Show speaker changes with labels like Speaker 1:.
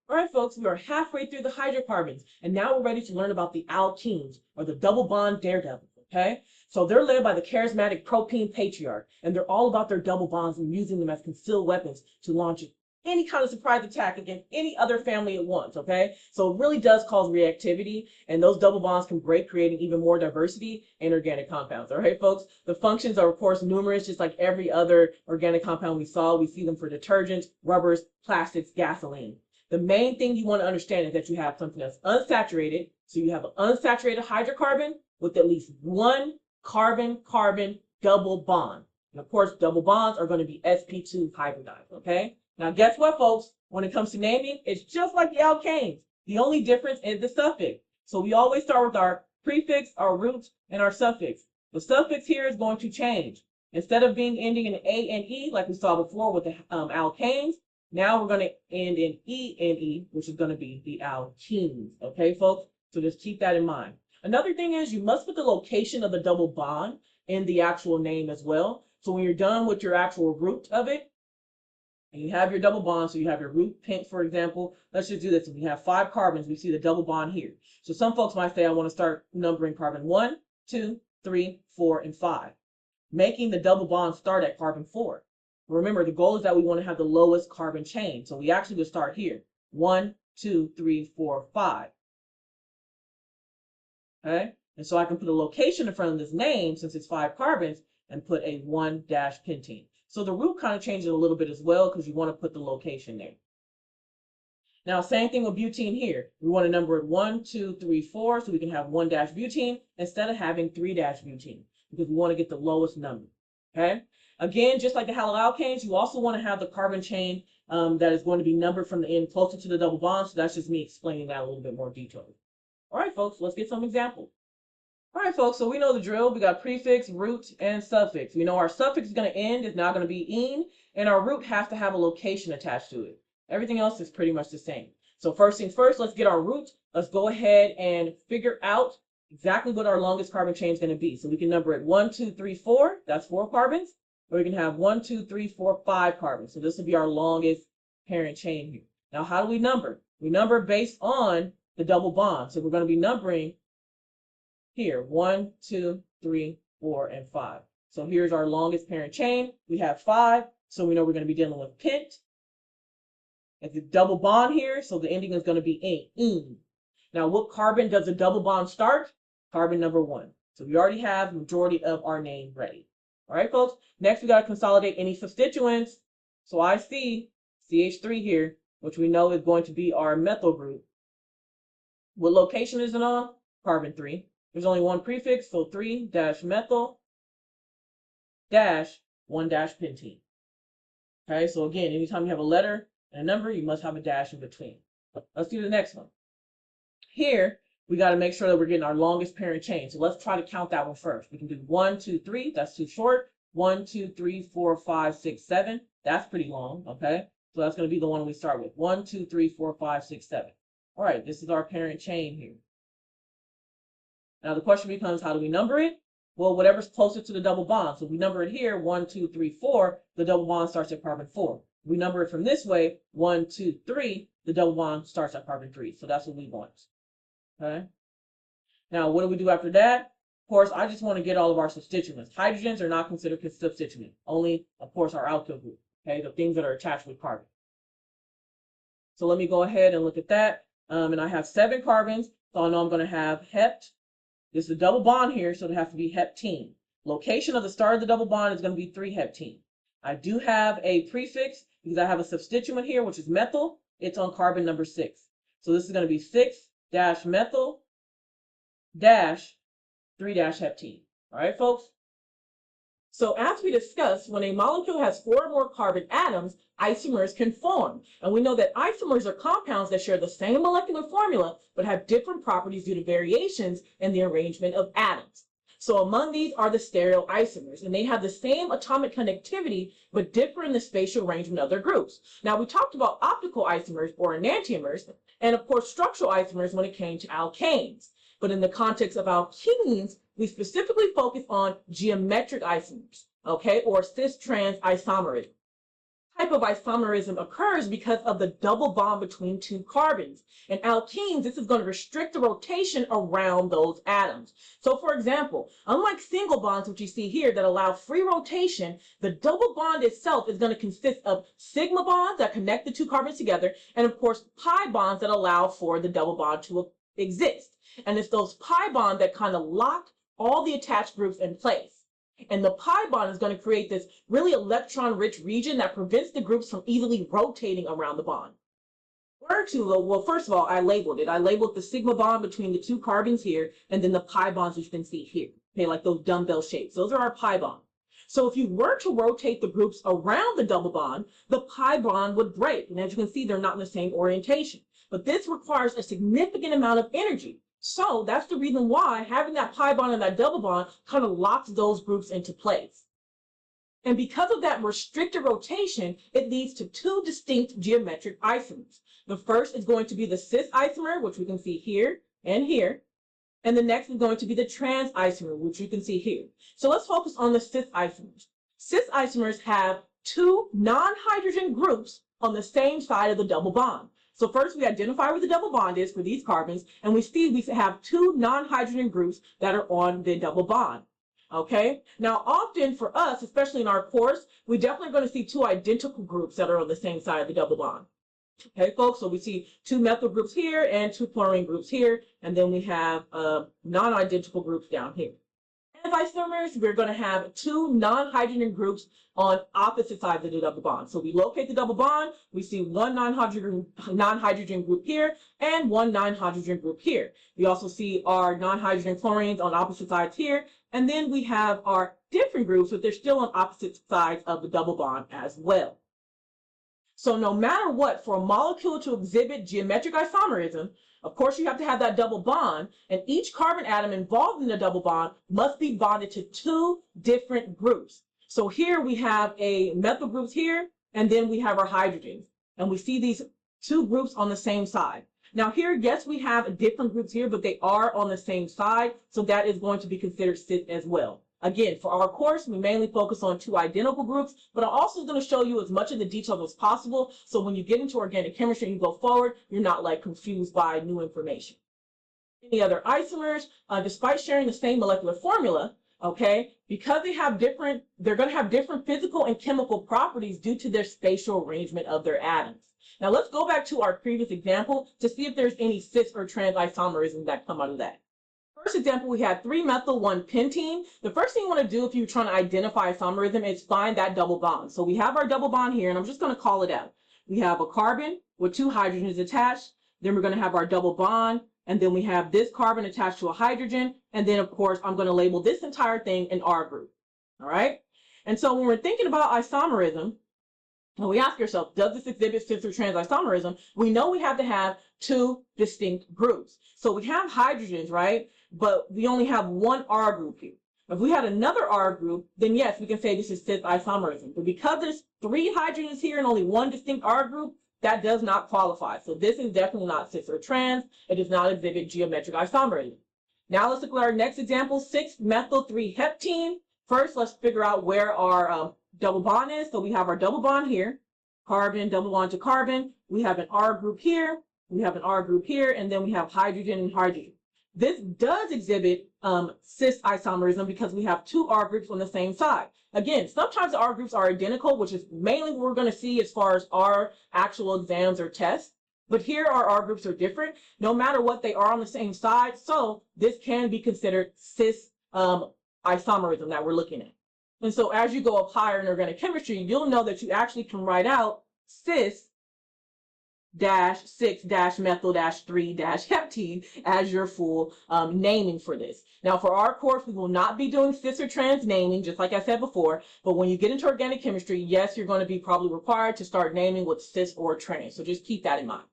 Speaker 1: All right, folks, we are halfway through the hydrocarbons, and now we're ready to learn about the alkenes, or the double bond daredevils, okay? So they're led by the charismatic propene patriarch, and they're all about their double bonds and using them as concealed weapons to launch any kind of surprise attack against any other family at once, okay? So it really does cause reactivity, and those double bonds can break, creating even more diversity in organic compounds, all right, folks? The functions are, of course, numerous, just like every other organic compound we saw. We see them for detergents, rubbers, plastics, gasoline. The main thing you want to understand is that you have something that's unsaturated. So you have an unsaturated hydrocarbon with at least one carbon-carbon double bond. And of course, double bonds are going to be sp2 hybridized, okay? Now, guess what, folks? When it comes to naming, it's just like the alkanes. The only difference is the suffix. So we always start with our prefix, our root, and our suffix. The suffix here is going to change. Instead of being ending in A and E, like we saw before with the alkanes, now we're going to end in E-N-E, which is going to be the alkenes. Okay, folks? So just keep that in mind. Another thing is you must put the location of the double bond in the actual name as well. So when you're done with your actual root of it, and you have your double bond, so you have your root pent, for example. Let's just do this. If we have 5 carbons, we see the double bond here. So some folks might say, I want to start numbering carbon 1, 2, 3, 4, and 5, making the double bond start at carbon 4. Remember, the goal is that we want to have the lowest carbon chain. So we actually would start here. 1, 2, 3, 4, 5. Okay? And so I can put a location in front of this name, since it's 5 carbons, and put a 1-pentene. So the root kind of changes a little bit as well, because you want to put the location there. Now, same thing with butene here. We want to number it 1, 2, 3, 4, so we can have 1-butene instead of having 3-butene, because we want to get the lowest number. Okay? Again, just like the haloalkanes, you also want to have the carbon chain that is going to be numbered from the end closer to the double bond. So that's just me explaining that a little bit more detail. All right, folks, let's get some examples. All right, folks, so we know the drill. We got prefix, root, and suffix. We know our suffix is going to end. It's now going to be "-ine", and our root has to have a location attached to it. Everything else is pretty much the same. So first things first, let's get our root. Let's go ahead and figure out exactly what our longest carbon chain is going to be. So we can number it 1, 2, 3, 4. That's 4 carbons. Or we can have 1, 2, 3, 4, 5 carbons. So this will be our longest parent chain here. Now, how do we number? We number based on the double bond. So we're going to be numbering here 1, 2, 3, 4, and 5. So here's our longest parent chain. We have 5, so we know we're going to be dealing with pent. It's a double bond here, so the ending is going to be "-ine". Now, what carbon does a double bond start? Carbon number 1. So we already have the majority of our name ready. All right, folks. Next, we got to consolidate any substituents. So I see CH3 here, which we know is going to be our methyl group. What location is it on? Carbon 3. There's only one prefix, so 3-methyl 1-pentene. Okay, so again, anytime you have a letter and a number, you must have a dash in between. Let's do the next one. Here, we got to make sure that we're getting our longest parent chain. So let's try to count that one first. We can do 1, 2, 3. That's too short. 1, 2, 3, 4, 5, 6, 7. That's pretty long. Okay. So that's going to be the one we start with. 1, 2, 3, 4, 5, 6, 7. All right. This is our parent chain here. Now the question becomes, how do we number it? Well, whatever's closer to the double bond. So we number it here, 1, 2, 3, 4. The double bond starts at carbon 4. We number it from this way, 1, 2, 3. The double bond starts at carbon 3. So that's what we want. Okay. Now, what do we do after that? Of course, I just want to get all of our substituents. Hydrogens are not considered substituent. Only, of course, our alkyl group. Okay, the things that are attached with carbon. So let me go ahead and look at that. And I have 7 carbons, so I know I'm going to have hept. This is a double bond here, so it has to be heptene. Location of the start of the double bond is going to be 3-heptene. I do have a prefix because I have a substituent here, which is methyl. It's on carbon number 6. So this is going to be 6-methyl 3-heptene. All right, folks? So as we discussed, when a molecule has 4 or more carbon atoms, isomers can form. And we know that isomers are compounds that share the same molecular formula, but have different properties due to variations in the arrangement of atoms. So among these are the stereoisomers, and they have the same atomic connectivity, but differ in the spatial arrangement of their groups. Now, we talked about optical isomers or enantiomers, and of course, structural isomers when it came to alkanes. But in the context of alkenes, we specifically focus on geometric isomers, okay, or cis-trans isomerism.
Speaker 2: type of isomerism occurs because of the double bond between two carbons. In alkenes, this is going to restrict the rotation around those atoms. So for example, unlike single bonds, which you see here that allow free rotation, the double bond itself is going to consist of sigma bonds that connect the two carbons together, and of course pi bonds that allow for the double bond to exist. And it's those pi bonds that kind of lock all the attached groups in place. And the pi bond is going to create this really electron-rich region that prevents the groups from easily rotating around the bond. Where to, though? Well, first of all, I labeled it. I labeled the sigma bond between the two carbons here, and then the pi bonds you can see here, okay, like those dumbbell shapes. Those are our pi bonds. So if you were to rotate the groups around the double bond, the pi bond would break. And as you can see, they're not in the same orientation. But this requires a significant amount of energy. So that's the reason why having that pi bond and that double bond kind of locks those groups into place. And because of that restricted rotation, it leads to two distinct geometric isomers. The first is going to be the cis isomer, which we can see here and here. And the next is going to be the trans isomer, which you can see here. So let's focus on the cis isomers. Cis isomers have two non-hydrogen groups on the same side of the double bond. So first we identify where the double bond is for these carbons, and we see we have two non-hydrogen groups that are on the double bond. Okay, now often for us, especially in our course, we definitely are going to see two identical groups that are on the same side of the double bond. Okay, folks, so we see two methyl groups here and two chlorine groups here, and then we have non-identical groups down here. As isomers, we're going to have two non-hydrogen groups on opposite sides of the double bond. So we locate the double bond, we see one non-hydrogen group here and one non-hydrogen group here. We also see our non-hydrogen chlorines on opposite sides here, and then we have our different groups, but they're still on opposite sides of the double bond as well. So no matter what, for a molecule to exhibit geometric isomerism, of course, you have to have that double bond, and each carbon atom involved in the double bond must be bonded to two different groups. So here we have a methyl groups here, and then we have our hydrogens, and we see these two groups on the same side. Now here, yes, we have different groups here, but they are on the same side, so that is going to be considered cis as well. Again, for our course, we mainly focus on two identical groups, but I'm also going to show you as much of the details as possible, so when you get into organic chemistry and you go forward, you're not like confused by new information. Any other isomers, despite sharing the same molecular formula, okay, because they're going to have different physical and chemical properties due to their spatial arrangement of their atoms. Now let's go back to our previous example to see if there's any cis or trans isomerism that come out of that. First example, we had 3-methyl-1-pentene. The first thing you want to do if you're trying to identify isomerism is find that double bond. So we have our double bond here, and I'm just going to call it out. We have a carbon with two hydrogens attached. Then we're going to have our double bond, and then we have this carbon attached to a hydrogen. And then, of course, I'm going to label this entire thing an R group. All right? And so when we're thinking about isomerism, when we ask ourselves, does this exhibit cis or trans isomerism? We know we have to have two distinct groups. So we have hydrogens, right? But we only have one R group here. If we had another R group, then yes, we can say this is cis isomerism. But because there's three hydrogens here and only one distinct R group, that does not qualify. So this is definitely not cis or trans. It does not exhibit geometric isomerism. Now let's look at our next example, 6-methyl-3-heptene. First, let's figure out where our double bond is. So we have our double bond here, carbon, double bond to carbon. We have an R group here, we have an R group here, and then we have hydrogen and hydrogen. This does exhibit cis isomerism because we have two R groups on the same side. Again, sometimes the R groups are identical, which is mainly what we're going to see as far as our actual exams or tests. But here our R groups are different, no matter what they are on the same side. So this can be considered cis isomerism that we're looking at. And so as you go up higher in organic chemistry, you'll know that you actually can write out cis-6-methyl-3-heptene as your full naming for this. Now for our course, we will not be doing cis or trans naming, just like I said before, but when you get into organic chemistry, yes, you're going to be probably required to start naming with cis or trans. So just keep that in mind.